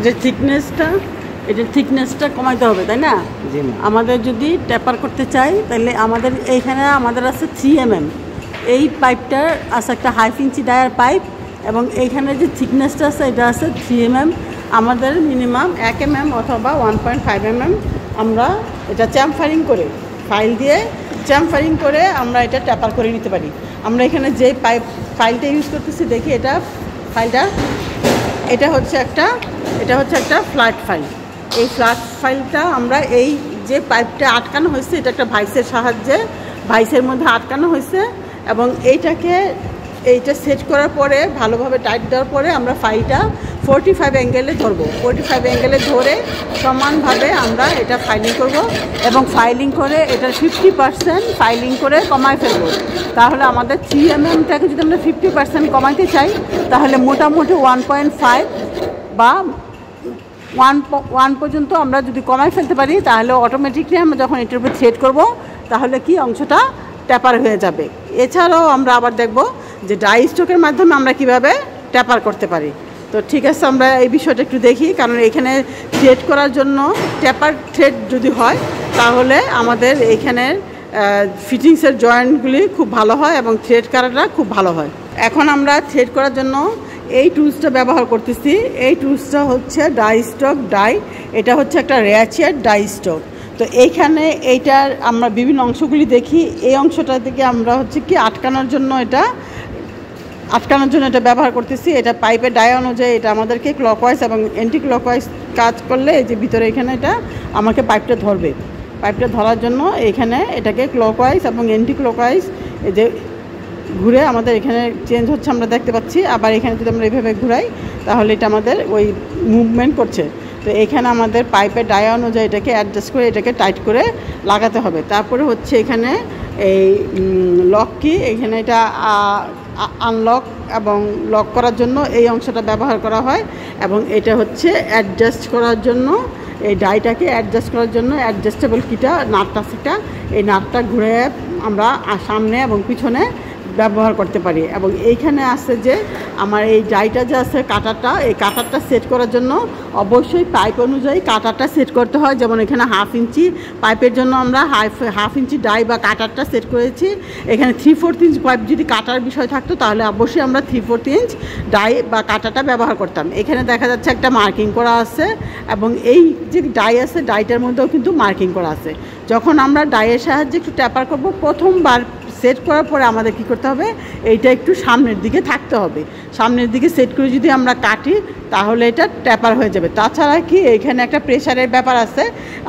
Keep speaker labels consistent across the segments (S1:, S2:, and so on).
S1: এটার থিকনেসটা কমাইতে হবে, তাই না? আমাদের যদি ট্যাপার করতে চাই তাহলে আমাদের এইখানে আছে 3 mm। এই পাইপটার আছে একটা 1/2 ইঞ্চি ডায়ার পাইপ, এবং এইখানে যে থিকনেসটা আছে এটা আছে 3 mm। আমাদের মিনিমাম 1 mm অথবা 1.5 mm আমরা এটা চ্যাম্পারিং করে ফাইল দিয়ে চ্যাম্পারিং করে আমরা এটা ট্যাপার করে নিতে পারি। আমরা এখানে যে ফাইলটা ইউজ করতেছি দেখি, এটা হচ্ছে একটা ফ্ল্যাট ফাইল। এই ফ্ল্যাট ফাইলটা আমরা এই যে পাইপটা আটকানো হয়েছে এটা একটা ভাইসের সাহায্যে ভাইসের মধ্যে আটকানো হয়েছে, এবং এইটা সেট করার পরে ভালোভাবে টাইট দেওয়ার পরে আমরা ফাইলটা 45 অ্যাঙ্গেলে ধরবো। 45 অ্যাঙ্গেলে ধরে সমানভাবে আমরা এটা ফাইলিং করব, এবং ফাইলিং করে এটার 50% ফাইলিং করে কমায় ফেলবো। তাহলে আমাদের 3 mmটাকে যদি আমরা 50% কমাইতে চাই তাহলে মোটামুটি 1.5 বা 1 পর্যন্ত আমরা যদি কমাই ফেলতে পারি তাহলে অটোমেটিকলি আমরা যখন এটার উপর সেট করব তাহলে কি অংশটা ট্যাপার হয়ে যাবে। এছাড়াও আমরা আবার দেখব যে ডাই স্ট্রোকের মাধ্যমে আমরা কিভাবে ট্যাপার করতে পারি। তো ঠিক আছে, আমরা এই বিষয়টা একটু দেখি, কারণ এখানে থ্রেড করার জন্য ট্যাপার থ্রেড যদি হয় তাহলে আমাদের এইখানের ফিটিংসের জয়েন্টগুলি খুব ভালো হয় এবং থ্রেড করাটা খুব ভালো হয়। এখন আমরা থ্রেড করার জন্য এই টুলসটা ব্যবহার করতেছি। এই টুলসটা হচ্ছে ডাই স্টক ডাই, এটা হচ্ছে একটা র্যাচেট ডাই স্টক। তো এইখানে এইটার আমরা বিভিন্ন অংশগুলি দেখি, এই অংশটা থেকে আমরা হচ্ছে কি আটকানোর জন্য এটা ব্যবহার করতেছি। এটা পাইপের ডাই অনুযায়ী এটা আমাদেরকে ক্লকওয়াইজ এবং অ্যান্টি ক্লকওয়াইজ কাজ করলে এই যে ভিতরে এখানে এটা আমাকে পাইপটা ধরবে। পাইপটা ধরার জন্য এখানে এটাকে ক্লকওয়াইজ এবং অ্যান্টি ক্লকওয়াইজ এই যে ঘুরে আমাদের এখানে চেঞ্জ হচ্ছে আমরা দেখতে পাচ্ছি। আবার এখানে যদি আমরা এইভাবে ঘুরাই তাহলে এটা আমাদের ওই মুভমেন্ট করছে। তো এখানে আমাদের পাইপের ডায়া অনুযায়ী এটাকে অ্যাডজাস্ট করে এটাকে টাইট করে লাগাতে হবে। তারপরে হচ্ছে এখানে এই লক কি, এখানে এটা আনলক এবং লক করার জন্য এই অংশটা ব্যবহার করা হয়, এবং এটা হচ্ছে অ্যাডজাস্ট করার জন্য এই ডাইটাকে অ্যাডজাস্ট করার জন্য অ্যাডজাস্টেবল কিটা নাটটা সেটা এই নাটটা ঘুরে আমরা সামনে এবং পিছনে ব্যবহার করতে পারি। এবং এইখানে আছে যে আমার এই ডাইটা যে আছে কাটারটা, এই কাটারটা সেট করার জন্য অবশ্যই পাইপ অনুযায়ী কাটারটা সেট করতে হয়। যেমন এখানে 1/2 ইঞ্চি পাইপের জন্য আমরা 1/2 ইঞ্চি ডাই বা কাটারটা সেট করেছি। এখানে 3/4 ইঞ্চ পাইপ যদি কাটার বিষয় থাকতো তাহলে অবশ্যই আমরা 3/4 ইঞ্চ ডাই বা কাটাটা ব্যবহার করতাম। এখানে দেখা যাচ্ছে একটা মার্কিং করা আছে, এবং এই যে ডাই আছে ডাইটার মধ্যেও কিন্তু মার্কিং করা আছে। যখন আমরা ডাইয়ের সাহায্যে একটু ট্যাপার করব, প্রথমবার সেট করার পরে আমাদের কি করতে হবে, এইটা একটু সামনের দিকে থাকতে হবে। সামনের দিকে সেট করে যদি আমরা কাটি তাহলে এটা ট্যাপার হয়ে যাবে। তাছাড়া কি এখানে একটা প্রেশারের ব্যাপার আছে।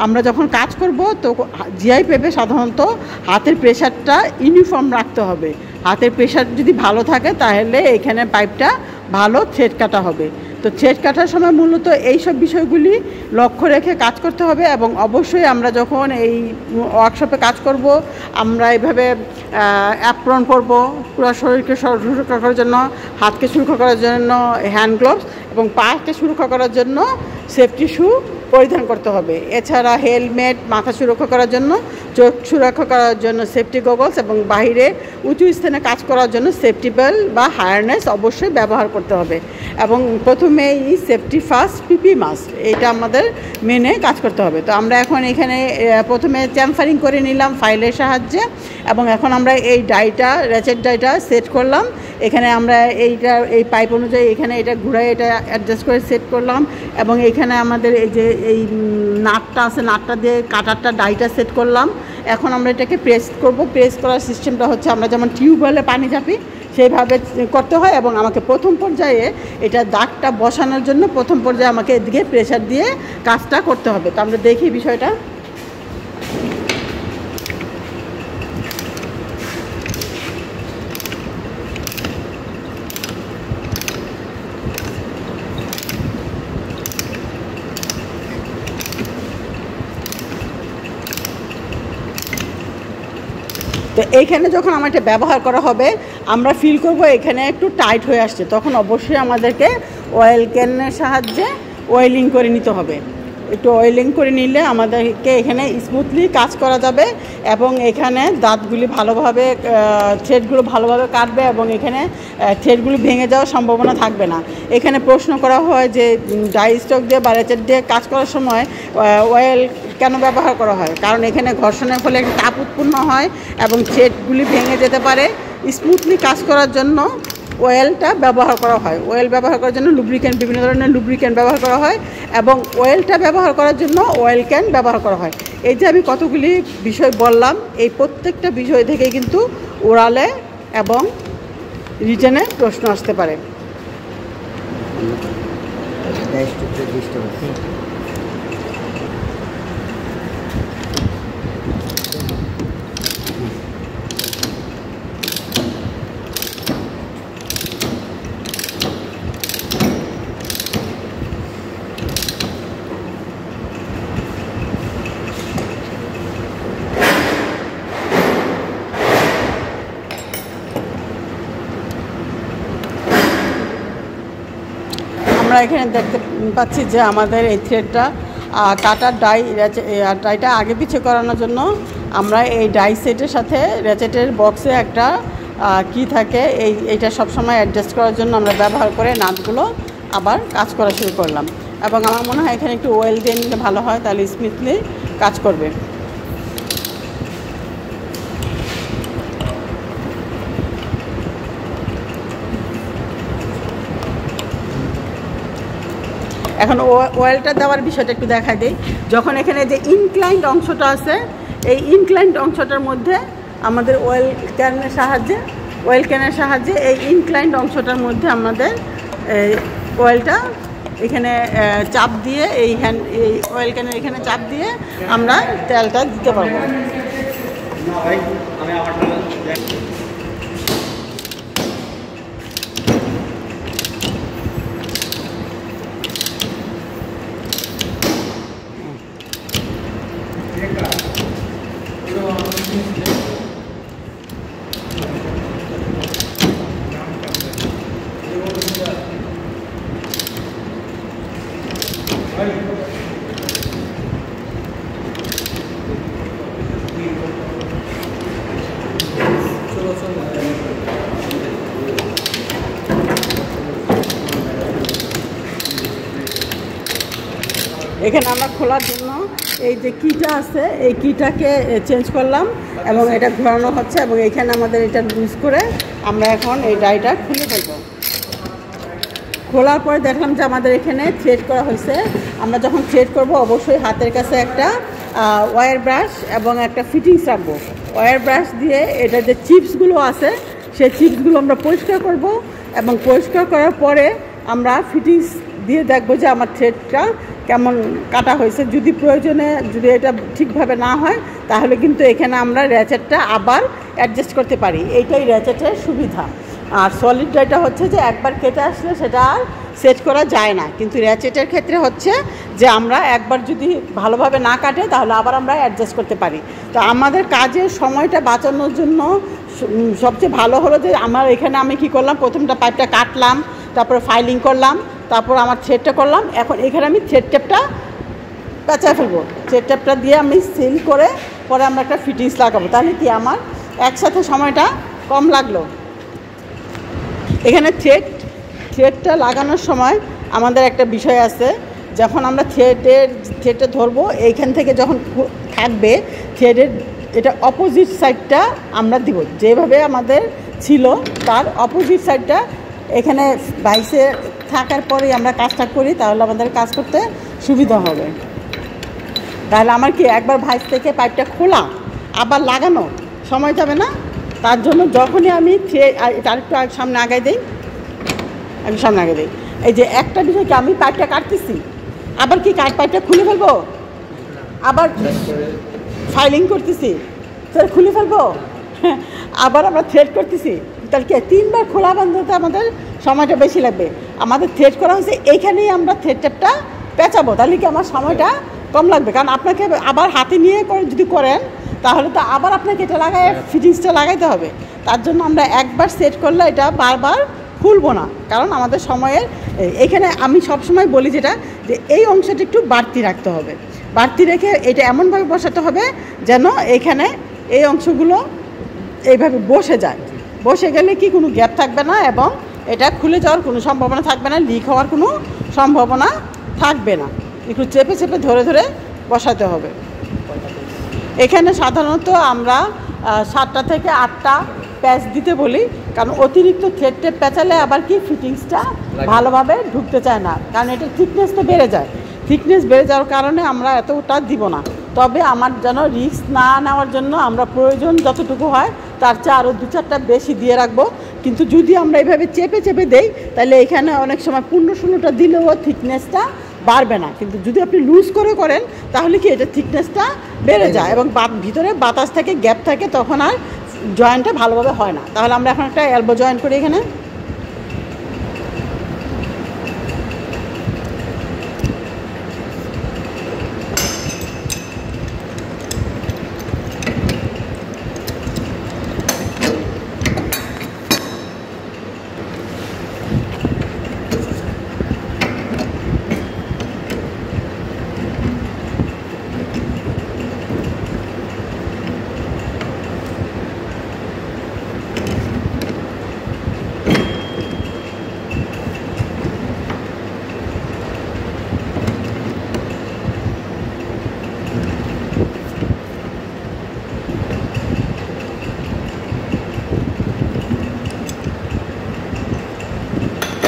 S1: আমরা যখন কাজ করব তো জিআই পাইপে সাধারণত হাতের প্রেশারটা ইউনিফর্ম রাখতে হবে। হাতের প্রেশার যদি ভালো থাকে তাহলে এখানে পাইপটা ভালো থ্রেড কাটা হবে। তো থ্রেড কাটার সময় মূলত এইসব বিষয়গুলি লক্ষ্য রেখে কাজ করতে হবে। এবং অবশ্যই আমরা যখন এই ওয়ার্কশপে কাজ করব আমরা এইভাবে অ্যাপ্রন পরব, পুরো শরীরকে সুরক্ষা করার জন্য, হাতকে সুরক্ষা করার জন্য হ্যান্ড গ্লোভস, এবং পাকে সুরক্ষা করার জন্য সেফটি শু পরিধান করতে হবে। এছাড়া হেলমেট, মাথা সুরক্ষা করার জন্য, চোখ সুরক্ষা করার জন্য সেফটি গগলস, এবং বাইরে উঁচু স্থানে কাজ করার জন্য সেফটি বেল্ট বা হায়ারনেস অবশ্যই ব্যবহার করতে হবে। এবং প্রথমে এই সেফটি ফার্স্ট পিপি মাস্ক এটা আমাদের মেনে কাজ করতে হবে। তো আমরা এখন এখানে প্রথমে চ্যাম্পারিং করে নিলাম ফাইলের সাহায্যে, এবং এখন আমরা এই ডাইটা র্যাচেট ডাইটা সেট করলাম। এখানে আমরা এই পাইপ অনুযায়ী এখানে এটা ঘুরাই এটা অ্যাডজাস্ট করে সেট করলাম, এবং এখানে আমাদের এই যে এই নাটটা আছে নাটটা দিয়ে কাটারটা ডাইটা সেট করলাম। এখন আমরা এটাকে প্রেস করব। প্রেস করার সিস্টেমটা হচ্ছে আমরা যেমন টিউবওয়েলে পানি চাপি সেইভাবে করতে হয়, এবং আমাকে প্রথম পর্যায়ে এটা দাগটা বসানোর জন্য প্রথম পর্যায়ে আমাকে এদিকে প্রেসার দিয়ে কাজটা করতে হবে। তো আমরা দেখি বিষয়টা। তো এইখানে যখন আমার এটা ব্যবহার করা হবে আমরা ফিল করব এখানে একটু টাইট হয়ে আসছে, তখন অবশ্যই আমাদেরকে অয়েল ক্যানের সাহায্যে অয়েলিং করে নিতে হবে। একটু অয়েলিং করে নিলে আমাদেরকে এখানে স্মুথলি কাজ করা যাবে এবং এখানে দাঁতগুলি ভালোভাবে থ্রেডগুলো ভালোভাবে কাটবে এবং এখানে থ্রেডগুলি ভেঙে যাওয়ার সম্ভাবনা থাকবে না। এখানে প্রশ্ন করা হয় যে ডাই স্টক দিয়ে বা রেচেট দিয়ে কাজ করার সময় অয়েল কেন ব্যবহার করা হয়, কারণ এখানে ঘর্ষণের ফলে একটা তাপ উৎপন্ন হয় এবং থ্রেডগুলি ভেঙে যেতে পারে। স্মুথলি কাজ করার জন্য অয়েলটা ব্যবহার করা হয়। অয়েল ব্যবহার করার জন্য লুব্রিকেন্ট, বিভিন্ন ধরনের লুব্রিকেন্ট ব্যবহার করা হয় এবং অয়েলটা ব্যবহার করার জন্য অয়েল ক্যান ব্যবহার করা হয়। এই যে আমি কতগুলি বিষয় বললাম, এই প্রত্যেকটা বিষয় থেকে কিন্তু ওরালে এবং রিটেনে প্রশ্ন আসতে পারে। আমরা এখানে দেখতে পাচ্ছি যে আমাদের এই থ্রেডটা কাটার ডাইটা আগে পিছিয়ে করানোর জন্য আমরা এই ডাই সেটের সাথে রেচেটের বক্সে একটা কি থাকে, এইটা সবসময় অ্যাডজাস্ট করার জন্য আমরা ব্যবহার করে নাটগুলো আবার কাজ করা শুরু করলাম। এবং আমার মনে হয় এখানে একটু অয়েল দিয়ে নিলে ভালো হয়, তাহলে স্মুথলি কাজ করবে। এখন অয়েলটা দেওয়ার বিষয়টা একটু দেখাই দিই। যখন এখানে যে ইনক্লাইন্ড অংশটা আছে, এই ইনক্লাইন্ড অংশটার মধ্যে আমাদের অয়েল ক্যানের সাহায্যে এই ইনক্লাইন্ড অংশটার মধ্যে আমাদের অয়েলটা এখানে চাপ দিয়ে এই অয়েল ক্যানের এখানে চাপ দিয়ে আমরা তেলটা দিতে পারবো। এখানে আমরা খোলার জন্য এই যে কিটা আছে, এই কিটাকে চেঞ্জ করলাম এবং এটা ঘোরানো হচ্ছে এবং এখানে আমাদের এটা লুজ করে আমরা এখন এই ডাইটা খুলে ফেলব। খোলার পরে দেখলাম যে আমাদের এখানে থ্রেড করা হয়েছে। আমরা যখন থ্রেড করব অবশ্যই হাতের কাছে একটা ওয়্যার ব্রাশ এবং একটা ফিটিংস রাখবো। ওয়্যার ব্রাশ দিয়ে এটা যে চিপসগুলো আছে সেই চিপসগুলো আমরা পরিষ্কার করব এবং পরিষ্কার করার পরে আমরা ফিটিংস দিয়ে দেখবো যে আমার থ্রেডটা কেমন কাটা হয়েছে। যদি প্রয়োজনে যদি এটা ঠিকভাবে না হয় তাহলে কিন্তু এখানে আমরা র্যাচেটটা আবার অ্যাডজাস্ট করতে পারি। এইটাই র্যাচেটের সুবিধা। আর সলিড ডাইটা হচ্ছে যে একবার কেটে আসলে সেটা আর সেট করা যায় না, কিন্তু র্যাচেটের ক্ষেত্রে হচ্ছে যে আমরা একবার যদি ভালোভাবে না কাটে তাহলে আবার আমরা অ্যাডজাস্ট করতে পারি। তো আমাদের কাজের সময়টা বাঁচানোর জন্য সবচেয়ে ভালো হলো যে আমার এখানে আমি কি করলাম, প্রথমটা পাইপটা কাটলাম, তারপরে ফাইলিং করলাম, তারপর আমার থ্রেডটা করলাম। এখন এখানে আমি থ্রেড টেপটা পেঁচায় ফেলবো। থ্রেড টেপটা দিয়ে আমি সিল করে পরে আমরা একটা ফিটিংস লাগাবো, তাহলে কি আমার একসাথে সময়টা কম লাগলো। এখানে থ্রেডটা লাগানোর সময় আমাদের একটা বিষয় আছে, যখন আমরা থ্রেডটা ধরবো এইখান থেকে যখন থাকবে থ্রেডের এটা অপোজিট সাইডটা আমরা দিব, যেভাবে আমাদের ছিল তার অপোজিট সাইডটা এখানে বাইসে থাকার পরেই আমরা কাজটা করি, তাহলে আমাদের কাজ করতে সুবিধা হবে। তাহলে আমার কি একবার ভাইস থেকে পাইপটা খোলা আবার লাগানো সময় যাবে না। তার জন্য যখনই আমি আরেকটু সামনে আগাই দিই, এই যে একটা বিষয় কি আমি পাইপটা কাটতেছি, আবার কি পাইপটা খুলে ফেলবো, আবার ফাইলিং করতেছি, তাহলে খুলে ফেলবো, আবার আমরা থ্রেড করতেছি, তাহলে কি 3 বার খোলা বন্ধতে আমাদের সময়টা বেশি লাগবে। আমাদের থ্রেড করা হচ্ছে এইখানেই আমরা থ্রেড টেপটা পেঁচাবো, তাহলে কি আমার সময়টা কম লাগবে। কারণ আপনাকে আবার হাতে নিয়ে করে যদি করেন তাহলে তো আবার আপনাকে এটা লাগায় ফিটিংসটা লাগাইতে হবে। তার জন্য আমরা একবার সেট করলে এটা বারবার খুলবো না, কারণ আমাদের সময়ের এখানে আমি সবসময় বলি যেটা যে এই অংশটা একটু বাড়তি রাখতে হবে, বাড়তি রেখে এটা এমনভাবে বসাতে হবে যেন এখানে এই অংশগুলো এইভাবে বসে যায়। বসে গেলে কি কোনো গ্যাপ থাকবে না এবং এটা খুলে যাওয়ার কোনো সম্ভাবনা থাকবে না, লিক হওয়ার কোনো সম্ভাবনা থাকবে না। একটু চেপে চেপে ধরে ধরে বসাতে হবে। এখানে সাধারণত আমরা 7টা থেকে 8টা প্যাচ দিতে বলি, কারণ অতিরিক্ত থ্রেড টেপ পেঁচালে আবার কি ফিটিংসটা ভালোভাবে ঢুকতে চায় না, কারণ এটা থিকনেস তো বেড়ে যায়। থিকনেস বেড়ে যাওয়ার কারণে আমরা এতটা দিব না। তবে আমার যেন রিস্ক না নেওয়ার জন্য আমরা প্রয়োজন যতটুকু হয় তার চেয়ে আরও 2-4টা বেশি দিয়ে রাখবো। কিন্তু যদি আমরা এইভাবে চেপে চেপে দেই তাহলে এখানে অনেক সময় 15-16টা দিলেও থিকনেসটা বাড়বে না। কিন্তু যদি আপনি লুজ করে করেন তাহলে কি এটা থিকনেসটা বেড়ে যায় এবং ভিতরে বাতাস থাকে, গ্যাপ থাকে, তখন আর জয়েন্টটা ভালোভাবে হয় না। তাহলে আমরা এখন একটা এলবো জয়েন্ট করি এখানে।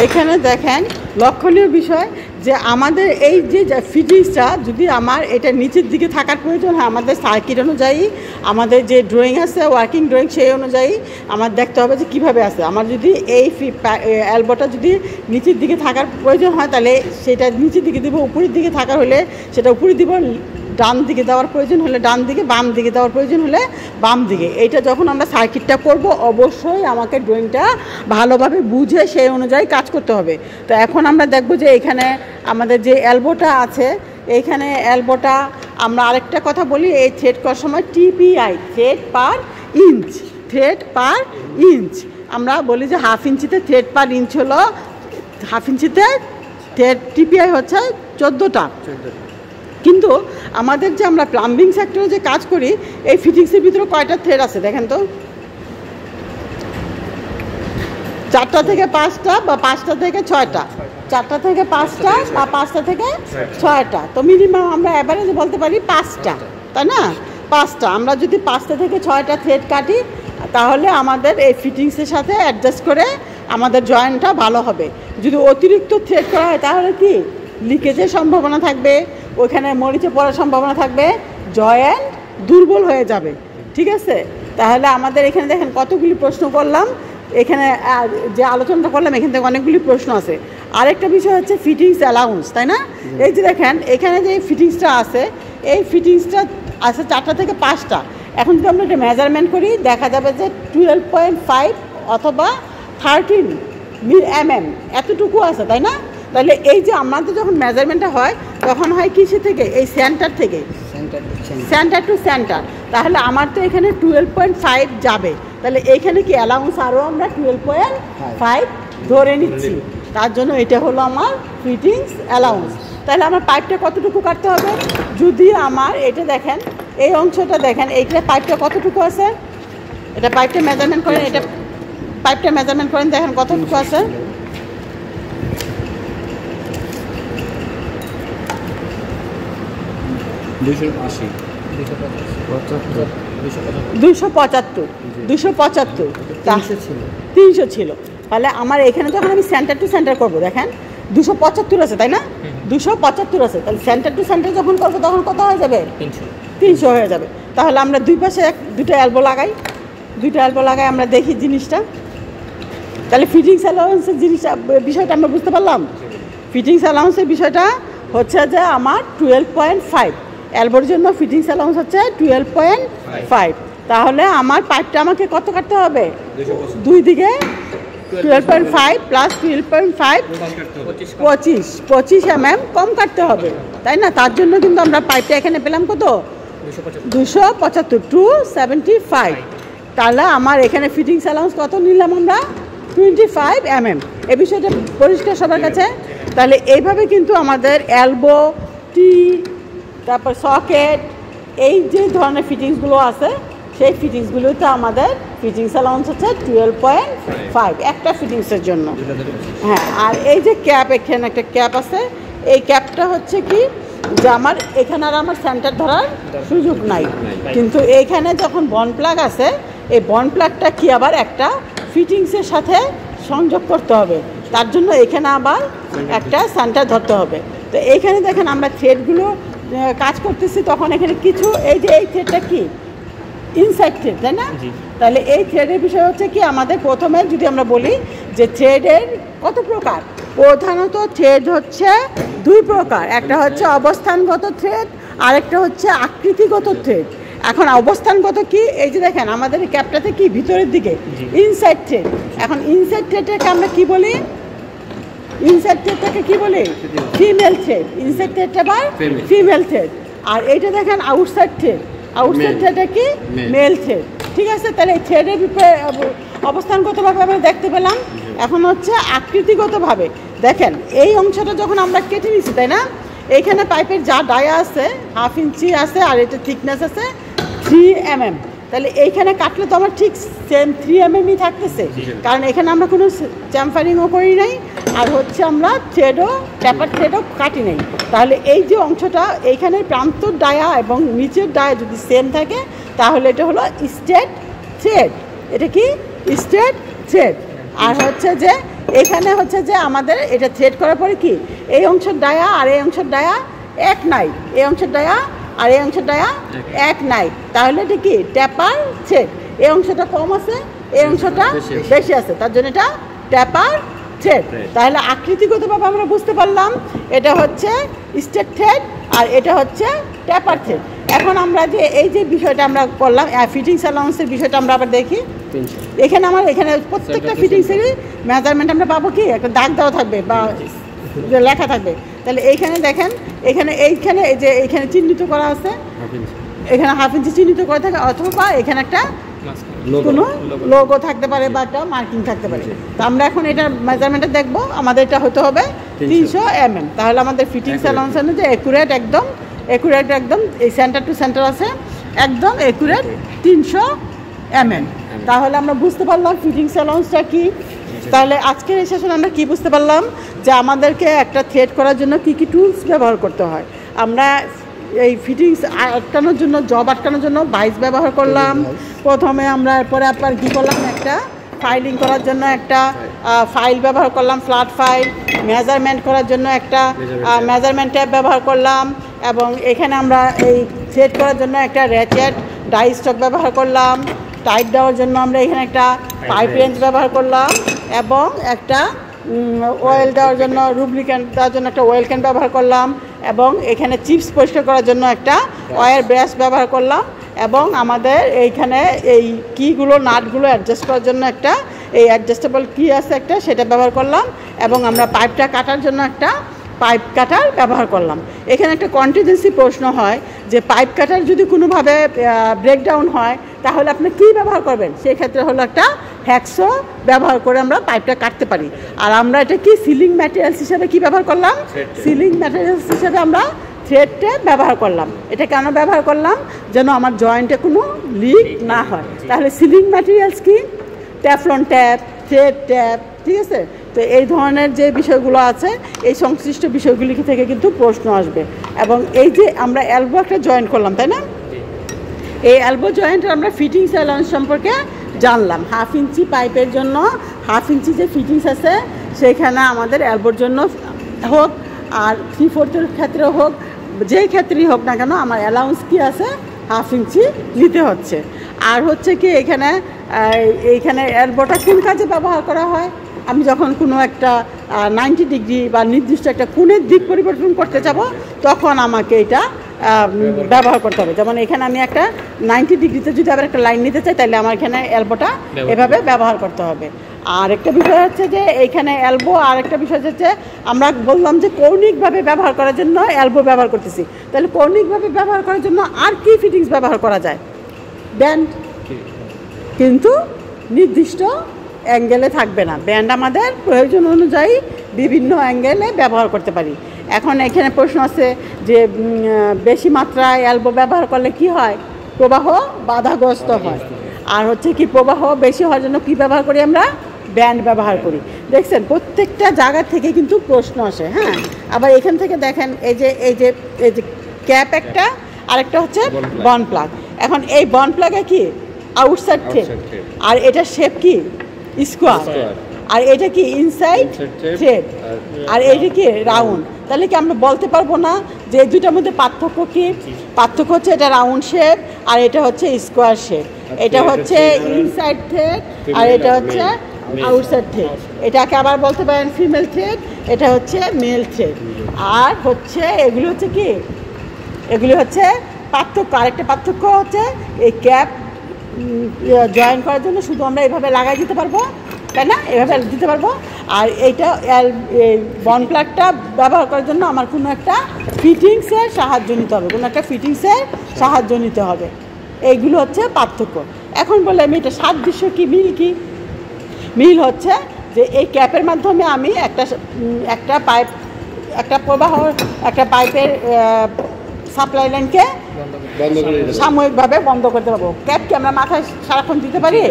S1: এখানে দেখেন লক্ষণীয় বিষয় যে আমাদের এই যে ফিটিংসটা যদি আমার এটা নিচের দিকে থাকার প্রয়োজন হয়, আমাদের সার্কিট অনুযায়ী আমাদের যে ড্রয়িং আছে ওয়ার্কিং ড্রয়িং সেই অনুযায়ী আমার দেখতে হবে যে কীভাবে আছে। আমার যদি এই এলবোটা যদি নিচের দিকে থাকার প্রয়োজন হয় তাহলে সেটা নিচের দিকে দিব, উপরের দিকে থাকার হলে সেটা উপরে দিব, ডান দিকে দেওয়ার প্রয়োজন হলে ডান দিকে, বাম দিকে দেওয়ার প্রয়োজন হলে বাম দিকে। এইটা যখন আমরা সার্কিটটা করব অবশ্যই আমাকে ড্রয়িংটা ভালোভাবে বুঝে সেই অনুযায়ী কাজ করতে হবে। তো এখন আমরা দেখব যে এখানে আমাদের যে এলবোটা আছে, এইখানে এলবোটা আমরা আরেকটা কথা বলি, এই থ্রেড করার সময় টিপিআই থ্রেড পার ইঞ্চ, থ্রেড পার ইঞ্চ আমরা বলি যে হাফ ইঞ্চিতে থ্রেড পার ইঞ্চ হলো, হাফ ইঞ্চিতে থ্রেড টিপিআই হচ্ছে 14টা। কিন্তু আমাদের যে আমরা প্লাম্বিং সেক্টরে যে কাজ করি এই ফিটিংসের ভিতরে কয়টা থ্রেড আছে দেখেন তো, 4টা থেকে 5টা বা 5টা থেকে 6টা, 4টা থেকে 5টা বা 5টা থেকে 6টা। তো মিনিমাম আমরা অ্যাভারেজ বলতে পারি 5টা, তাই না? 5টা। আমরা যদি 5টা থেকে 6টা থ্রেড কাটি তাহলে আমাদের এই ফিটিংসের সাথে অ্যাডজাস্ট করে আমাদের জয়েন্টটা ভালো হবে। যদি অতিরিক্ত থ্রেড করা হয় তাহলে কি লিকেজের সম্ভাবনা থাকবে, ওইখানে মরিচে পড়ার সম্ভাবনা থাকবে, জয়েন্ট দুর্বল হয়ে যাবে। ঠিক আছে? তাহলে আমাদের এখানে দেখেন কতগুলি প্রশ্ন করলাম, এখানে যে আলোচনাটা করলাম এখান থেকে অনেকগুলি প্রশ্ন আছে। আরেকটা বিষয় হচ্ছে ফিটিংস অ্যালাউন্স, তাই না? এই যে দেখেন এখানে যে ফিটিংসটা আছে, এই ফিটিংসটা আছে 4টা থেকে 5টা। এখন যদি আমরা এটা মেজারমেন্ট করি দেখা যাবে যে 12.5 অথবা 13 mm এতটুকু আছে, তাই না? তাহলে এই যে আমাদের যখন মেজারমেন্টটা হয় তখন হয় কিসে থেকে, এই সেন্টার থেকে, সেন্টার টু সেন্টার। তাহলে আমার তো এখানে 12.5 যাবে, তাহলে এইখানে কি অ্যালাউন্স আরও আমরা 12.5 ধরে নিচ্ছি। তার জন্য এটা হলো আমার ফিটিংস অ্যালাউন্স। তাহলে আমার পাইপটা কতটুকু কাটতে হবে, যদি আমার এটা দেখেন এই অংশটা দেখেন এইটা পাইপটা কতটুকু আছে, এটা পাইপটা মেজারমেন্ট করেন, এটা পাইপটা মেজারমেন্ট করেন দেখেন কতটুকু আছে। 275 300 ছিল। তাহলে আমার এখানে যখন আমি সেন্টার টু সেন্টার করবো দেখেন 275 আছে, তাই না? 275 আছে। তাহলে সেন্টার টু সেন্টার যখন করবো তখন কত হয়ে যাবে? 300 হয়ে যাবে। তাহলে আমরা দুই পাশে দুটো এলবো লাগাই, দুইটা এলবো লাগাই আমরা দেখি জিনিসটা। তাহলে ফিটিংস অ্যালাউন্সের জিনিসটা বিষয়টা আমরা বুঝতে পারলাম। ফিটিংস অ্যালাউন্সের বিষয়টা হচ্ছে যে আমার 12.5, এলবোর জন্য ফিটিংস অ্যালাউন্স হচ্ছে 12.5। তাহলে আমার পাইপটা আমাকে কত কাটতে হবে? দুই দিকে 12.5 প্লাস 12.5 25 mm কম কাটতে হবে, তাই না? তার জন্য কিন্তু আমরা পাইপটা এখানে পেলাম কত? 275 275। তাহলে আমার এখানে ফিটিংস অ্যালাউন্স কত নিলাম আমরা? 25 mm। এই বিষয়টা পরিষ্কার সবার কাছে? তাহলে এইভাবে কিন্তু আমাদের এলবো, টি, তারপর সকেট, এই যে ধরনের ফিটিংসগুলো আছে সেই ফিটিংসগুলোতে আমাদের ফিটিংস অ্যালাউন্স হচ্ছে 12.5 একটা ফিটিংসের জন্য। হ্যাঁ, আর এই যে ক্যাপ, এখানে একটা ক্যাপ আছে, এই ক্যাপটা হচ্ছে কি যে আমার এখানে আর আমার সেন্টার ধরার সুযোগ নাই, কিন্তু এইখানে যখন বন প্লাগ আছে এই বন প্লাগটা কি আবার একটা ফিটিংসের সাথে সংযোগ করতে হবে, তার জন্য এখানে আবার একটা সেন্টার ধরতে হবে। তো এইখানে দেখেন আমরা থ্রেডগুলো কাজ করতেছি, তখন এখানে কিছু এই যে এই থ্রেডটা কি ইনসাইড থ্রেড, তাই না? তাহলে এই থ্রেডের বিষয় হচ্ছে কি আমাদের প্রথমে যদি আমরা বলি যে থ্রেডের কত প্রকার, প্রধানত থ্রেড হচ্ছে দুই প্রকার, একটা হচ্ছে অবস্থানগত থ্রেড, আরেকটা হচ্ছে আকৃতিগত থ্রেড। এখন অবস্থানগত কি, এই যে দেখেন আমাদের এই ক্যাপটাতে কি ভিতরের দিকে ইনসাইড থ্রেড। এখন ইনসাইড থ্রেডটাকে আমরা কি বলি, ইনসাইড থ্রেডটাকে কি বলি ফিমেল থ্রেড, ইনসাইড থ্রেডটা আবার ফিমেল থ্রেড। আর এইটা দেখেন আউটসাইড থ্রেড, আউটসাইড থ্রেডটা কি মেল থ্রেড। ঠিক আছে, তাহলে এই থ্রেডের অবস্থানগতভাবে আমরা দেখতে পেলাম। এখন হচ্ছে আকৃতিগতভাবে দেখেন এই অংশটা যখন আমরা কেটে নিচ্ছি, তাই না, এইখানে পাইপের যা ডায়া আছে 1/2 ইঞ্চি আছে আর এটা থিকনেস আছে 3 mm। তাহলে এইখানে কাটলে তো আমার ঠিক সেম 3 mm থাকতেছে, কারণ এখানে আমরা কোনো চ্যাম্পারিংও করি নাই, আর হচ্ছে আমরা থ্রেডও ট্যাপার থ্রেডও কাটি নাই। তাহলে এই যে অংশটা এইখানে প্রান্তর ডায়া এবং নিচের ডায়া যদি সেম থাকে তাহলে এটা হলো স্ট্রেট থ্রেড। এটা কি স্ট্রেট থ্রেড। আর হচ্ছে যে এখানে হচ্ছে যে আমাদের এটা থ্রেড করার পরে কি এই অংশের ডায়া আর এই অংশের ডায়া এক নাই, এই অংশের ডায়া আর এই অংশের ডায়া এক নাই, তাহলে এটা কি ট্যাপার থ্রেড। এই অংশটা কম আছে, এই অংশটা বেশি আছে, তার জন্য এটা ট্যাপার থ্রেড। তাহলে আকৃতিগতভাবে আমরা বুঝতে পারলাম এটা হচ্ছে স্ট্রেট থ্রেড আর এটা হচ্ছে ট্যাপার থ্রেড। এখন আমরা যে এই যে বিষয়টা আমরা করলাম ফিটিংস অ্যালাউন্সের বিষয়টা আমরা আবার দেখি। এখানে আমার এখানে প্রত্যেকটা ফিটিংসেরই মেজারমেন্ট আমরা পাবো কি একটা দাগ দেওয়া থাকবে বা লেখা থাকবে। তাহলে এইখানে দেখেন এইখানে এই যে এইখানে চিহ্নিত করা আছে, এখানে 1/2 ইঞ্চি চিহ্নিত করা থাকে, অথবা এখানে একটা কোনো লোগো থাকতে পারে বা একটা মার্কিং থাকতে পারে। তো আমরা এখন এটা মেজারমেন্টটা দেখবো, আমাদের এটা হতে হবে 300 mm। তাহলে আমাদের ফিটিংস অ্যালাউন্স যে একুরেট একদম এই সেন্টার টু সেন্টার আছে একদম একুরেট 300 mm। তাহলে আমরা বুঝতে পারলাম ফিটিংস অ্যালাউন্সটা কি। তাহলে আজকের এই সেশনে আমরা কি বুঝতে পারলাম যে আমাদেরকে একটা থ্রেড করার জন্য কি কি টুলস ব্যবহার করতে হয়। আমরা এই ফিটিংস আটকানোর জন্য জব আটকানোর জন্য বাইস ব্যবহার করলাম প্রথমে, আমরা এরপরে আপনার কী করলাম একটা ফাইলিং করার জন্য একটা ফাইল ব্যবহার করলাম, ফ্ল্যাট ফাইল, মেজারমেন্ট করার জন্য একটা মেজারমেন্ট ট্যাপ ব্যবহার করলাম, এবং এখানে আমরা এই থ্রেড করার জন্য একটা র্যাচেট ডাই স্টক ব্যবহার করলাম, টাইট দেওয়ার জন্য আমরা এখানে একটা পাইপ রেঞ্জ ব্যবহার করলাম, এবং একটা অয়েল দেওয়ার জন্য রুব্রিকেন্ট দেওয়ার জন্য একটা অয়েল ক্যান ব্যবহার করলাম, এবং এখানে চিপস পরিষ্কার করার জন্য একটা অয়েল ব্রাশ ব্যবহার করলাম, এবং আমাদের এইখানে এই কিগুলো নাটগুলো অ্যাডজাস্ট করার জন্য একটা এই অ্যাডজাস্টেবল কি আছে একটা সেটা ব্যবহার করলাম, এবং আমরা পাইপটা কাটার জন্য একটা পাইপ কাটার ব্যবহার করলাম। এখানে একটা কন্টিজেন্সি প্রশ্ন হয় যে পাইপ কাটার যদি কোনোভাবে ব্রেকডাউন হয় তাহলে আপনি কী ব্যবহার করবেন, সেই ক্ষেত্রে হলো একটা হ্যাকসো ব্যবহার করে আমরা পাইপটা কাটতে পারি। আর আমরা এটা কি সিলিং ম্যাটেরিয়ালস হিসেবে কি ব্যবহার করলাম, সিলিং ম্যাটেরিয়ালস হিসেবে আমরা থ্রেডটা ব্যবহার করলাম। এটা কেন ব্যবহার করলাম, যেন আমার জয়েন্টে কোনো লিক না হয়। তাহলে সিলিং ম্যাটেরিয়ালস কি ট্যাফলন ট্যাপ, থ্রেড ট্যাপ, ঠিক আছে। তো এই ধরনের যে বিষয়গুলো আছে এই সংশ্লিষ্ট বিষয়গুলি থেকে কিন্তু প্রশ্ন আসবে। এবং এই যে আমরা এলবো একটা জয়েন্ট করলাম, তাই না, এই এলবো জয়েন্টের আমরা ফিটিংস অ্যালাউন্স সম্পর্কে জানলাম। 1/2 ইঞ্চি পাইপের জন্য 1/2 ইঞ্চি যে ফিটিংস আছে সেখানে আমাদের এলবোর জন্য হোক আর 3/4 ক্ষেত্রে হোক, যেই ক্ষেত্রেই হোক না কেন আমার অ্যালাউন্স কি আছে 1/2 ইঞ্চি নিতে হচ্ছে। আর হচ্ছে কি এইখানে এলবোটা কোন কাজে ব্যবহার করা হয়, আমি যখন কোনো একটা 90 ডিগ্রি বা নির্দিষ্ট একটা কোণের দিক পরিবর্তন করতে যাব তখন আমাকে এটা ব্যবহার করতে হবে। যেমন এখানে আমি একটা 90 ডিগ্রিতে যদি আবার একটা লাইন নিতে চাই তাহলে আমার এখানে এলবোটা এভাবে ব্যবহার করতে হবে। আর একটা বিষয় হচ্ছে যে এইখানে এলবো, আর একটা বিষয় হচ্ছে আমরা বললাম যে কৌণিকভাবে ব্যবহার করার জন্য এলবো ব্যবহার করতেছি, তাহলে কৌণিকভাবে ব্যবহার করার জন্য আর কি ফিটিংস ব্যবহার করা যায়, ব্যান্ড, কিন্তু নির্দিষ্ট অ্যাঙ্গেলে থাকবে না, ব্যান্ড আমাদের প্রয়োজন অনুযায়ী বিভিন্ন অ্যাঙ্গেলে ব্যবহার করতে পারি। এখন এখানে প্রশ্ন আছে যে বেশি মাত্রায় এলবো ব্যবহার করলে কি হয়, প্রবাহ বাধাগ্রস্ত হয়। আর হচ্ছে কি প্রবাহ বেশি হওয়ার জন্য কি ব্যবহার করি আমরা, ব্যান্ড ব্যবহার করি। দেখছেন প্রত্যেকটা জায়গা থেকে কিন্তু প্রশ্ন আসে। হ্যাঁ, আবার এখান থেকে দেখেন এই যে ক্যাপ একটা, আরেকটা হচ্ছে বন প্লাগ। এখন এই বন প্লাগে কি আউটসাইড থ্রেড, আর এটা শেপ কি স্কোয়ার, আর এটা কি ইনসাইড থ্রেড, আর এইটা কি রাউন্ড। তাহলে কি আমরা বলতে পারবো না যে এই দুইটার মধ্যে পার্থক্য কি? পার্থক্য হচ্ছে এটা রাউন্ড শেপ আর এটা হচ্ছে স্কোয়ার শেপ। এটা হচ্ছে ইনসাইড থ্রেড আর এটা হচ্ছে আউটসাইড থ্রেড। এটাকে আবার বলতে পারেন ফিমেল থ্রেড, এটা হচ্ছে মেল থ্রেড। আর হচ্ছে এগুলি হচ্ছে কি, এগুলি হচ্ছে পার্থক্য। আরেকটা পার্থক্য হচ্ছে এই ক্যাপ জয়েন করার জন্য শুধু আমরা এভাবে লাগাই দিতে পারবো, তাই না, এভাবে দিতে পারবো। আর এইটা বন প্লাগটা ব্যবহার করার জন্য আমার কোনো একটা ফিটিংসের সাহায্য নিতে হবে, কোনো একটা ফিটিংসের সাহায্য নিতে হবে। এইগুলো হচ্ছে পার্থক্য। এখন বলে আমি এটা সাদৃশ্য কি, মিল কি? মিল হচ্ছে যে এই ক্যাপের মাধ্যমে আমি একটা পাইপ, একটা প্রবাহ, একটা পাইপের সাপ্লাই লাইনকে সাময়িকভাবে বন্ধ করতে পারবো। ক্যাপ কি আমরা মাথায় সারাক্ষণ দিতে পারি?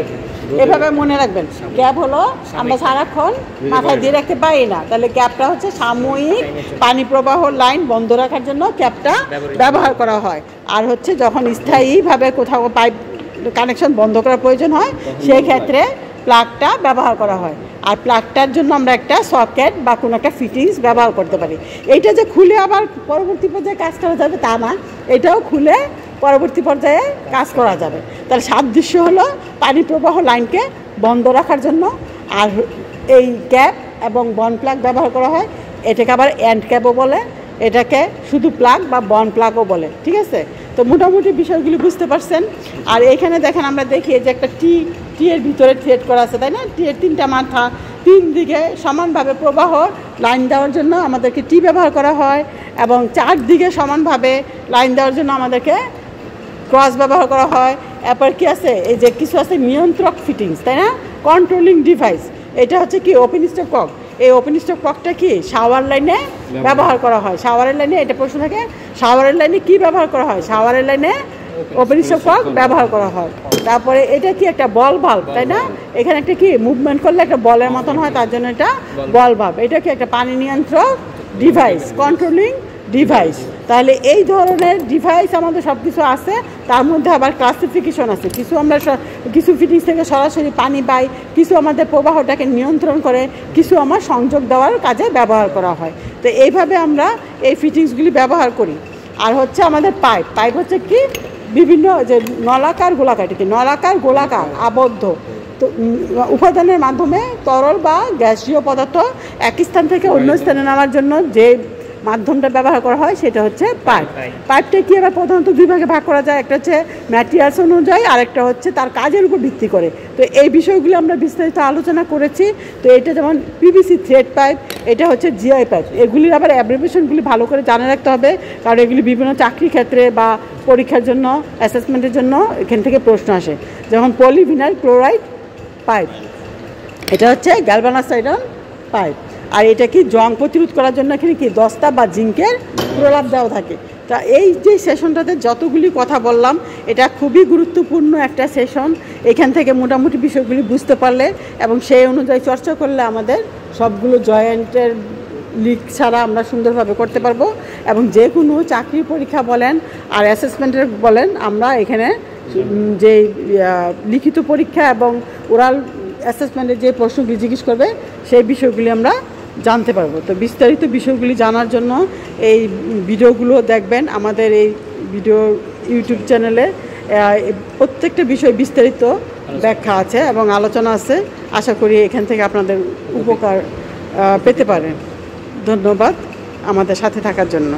S1: এভাবে মনে রাখবেন, ক্যাপ হলো আমরা সারাক্ষণ মাথায় দিয়ে রাখতে পারি না। তাহলে ক্যাপটা হচ্ছে সাময়িক পানি প্রবাহ লাইন বন্ধ রাখার জন্য ক্যাপটা ব্যবহার করা হয়। আর হচ্ছে যখন স্থায়ীভাবে কোথাও পাইপ কানেকশন বন্ধ করার প্রয়োজন হয় সেই ক্ষেত্রে প্লাগটা ব্যবহার করা হয়। আর প্লাগটার জন্য আমরা একটা সকেট বা কোনো একটা ফিটিংস ব্যবহার করতে পারি। এইটা যে খুলে আবার পরবর্তী পর্যায়ে কাজ করা যাবে তা না, এটাও খুলে পরবর্তী পর্যায়ে কাজ করা যাবে। তাহলে সাদৃশ্য হলো পানি প্রবাহ লাইনকে বন্ধ রাখার জন্য। আর এই ক্যাপ এবং বন প্লাগ ব্যবহার করা হয়। এটাকে আবার এন্ড ক্যাপও বলে, এটাকে শুধু প্লাগ বা বন প্লাগও বলে। ঠিক আছে, তো মোটামুটি বিষয়গুলি বুঝতে পারছেন। আর এইখানে দেখেন আমরা দেখি যে একটা টি এর ভিতরে থ্রেড করা আছে, তাই না? টি এর তিনটা মাথা, তিন দিকে সমানভাবে প্রবাহ লাইন দেওয়ার জন্য আমাদেরকে টি ব্যবহার করা হয়, এবং চারদিকে সমানভাবে লাইন দেওয়ার জন্য আমাদেরকে ক্রস ব্যবহার করা হয়। এরপর কি আছে, এই যে কিছু আছে নিয়ন্ত্রক ফিটিংস, তাই না, কন্ট্রোলিং ডিভাইস। এটা হচ্ছে কি ওপেন স্টপ কক। এই ওপেন স্টপ ককটা কি শাওয়ার লাইনে ব্যবহার করা হয়। শাওয়ারের লাইনে এটা প্রশ্ন থাকে, শাওয়ারের লাইনে কি ব্যবহার করা হয়? শাওয়ারের লাইনে ওপেন স্টপ কক ব্যবহার করা হয়। তারপরে এটা কি একটা বল ভাল্ব, তাই না? এখানে একটা কি মুভমেন্ট করলে একটা বলের মতন হয়, তার জন্য এটা বল ভাল্ব। এটা কি একটা পানি নিয়ন্ত্রক ডিভাইস, কন্ট্রোলিং ডিভাইস। তাহলে এই ধরনের ডিভাইস আমাদের সব কিছু আছে। তার মধ্যে আবার ক্লাসিফিকেশন আছে। কিছু আমরা কিছু ফিটিংস থেকে সরাসরি পানি পাই, কিছু আমাদের প্রবাহটাকে নিয়ন্ত্রণ করে, কিছু আমার সংযোগ দেওয়ার কাজে ব্যবহার করা হয়। তো এইভাবে আমরা এই ফিটিংসগুলি ব্যবহার করি। আর হচ্ছে আমাদের পাইপ হচ্ছে কি বিভিন্ন যে নলাকার গোলাকার, এটা কি নলাকার গোলাকার আবদ্ধ তো উপাদানের মাধ্যমে তরল বা গ্যাসীয় পদার্থ এক স্থান থেকে অন্য স্থানে নেওয়ার জন্য যে মাধ্যমটা ব্যবহার করা হয় সেটা হচ্ছে পাইপ। পাইপটা কি আবার প্রধানত দুই ভাগে ভাগ করা যায়, একটা হচ্ছে ম্যাটেরিয়ালস অনুযায়ী, আরেকটা হচ্ছে তার কাজের উপর ভিত্তি করে। তো এই বিষয়গুলো আমরা বিস্তারিত আলোচনা করেছি। তো এটা যেমন পিভিসি থ্রেড পাইপ, এটা হচ্ছে জিআই পাইপ। এগুলির আবার অ্যাব্রিভিয়েশনগুলি ভালো করে জানা রাখতে হবে, কারণ এগুলি বিভিন্ন চাকরি ক্ষেত্রে বা পরীক্ষার জন্য, অ্যাসেসমেন্টের জন্য এখান থেকে প্রশ্ন আসে। যেমন পলিভিনাইল ক্লোরাইড পাইপ, এটা হচ্ছে গ্যালভানাইজড আয়রন পাইপ। আর এটা কি জং প্রতিরোধ করার জন্য এখানে কি দস্তা বা জিঙ্কের প্রলাপ দেওয়া থাকে। তা এই যে সেশনটাতে যতগুলি কথা বললাম, এটা খুবই গুরুত্বপূর্ণ একটা সেশন। এখান থেকে মোটামুটি বিষয়গুলি বুঝতে পারলে এবং সেই অনুযায়ী চর্চা করলে আমাদের সবগুলো জয়েন্টের লিক ছাড়া আমরা সুন্দরভাবে করতে পারবো। এবং যে কোনো চাকরির পরীক্ষা বলেন আর অ্যাসেসমেন্টের বলেন, আমরা এখানে যে লিখিত পরীক্ষা এবং ওরাল অ্যাসেসমেন্টের যে প্রশ্নগুলি জিজ্ঞেস করবে সেই বিষয়গুলি আমরা জানতে পারবো। তো বিস্তারিত বিষয়গুলি জানার জন্য এই ভিডিওগুলো দেখবেন। আমাদের এই ভিডিও ইউটিউব চ্যানেলে প্রত্যেকটা বিষয় বিস্তারিত ব্যাখ্যা আছে এবং আলোচনা আছে। আশা করি এখান থেকে আপনাদের উপকার পেতে পারেন। ধন্যবাদ আমাদের সাথে থাকার জন্য।